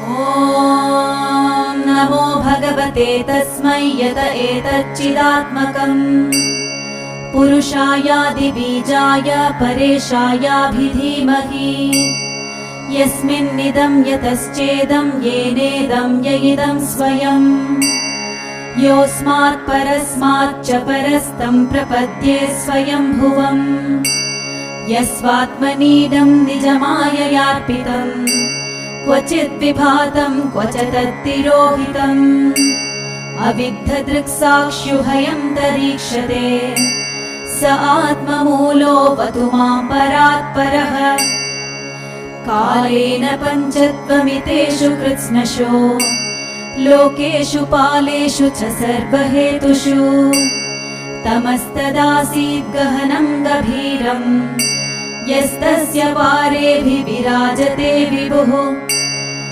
ॐ नमो भगवते तस्मै यत एतच्चिदात्मकम् पुरुषायादिबीजाय परेशायाभिधीमहि यस्मिन्निदं यतश्चेदं येनेदं य इदं स्वयं योऽस्मात् परस्माच्च परस्तं प्रपद्ये स्वयंभुवम् यस्वात्मनीडं निजमाययार्पितम् क्वचित् विभातं क्वच तत्तिरोहितम् अविद्धदृक्साक्ष्युभयं तरीक्षते स आत्ममूलोऽवतु मां परात्परः कालेन पञ्चत्वमितेषु कृत्स्नशो लोकेषु पालेषु च सर्वहेतुषु तमस्तदासीत् गहनं गभीरम् यस्तस्य पारेऽभिविराजते विभुः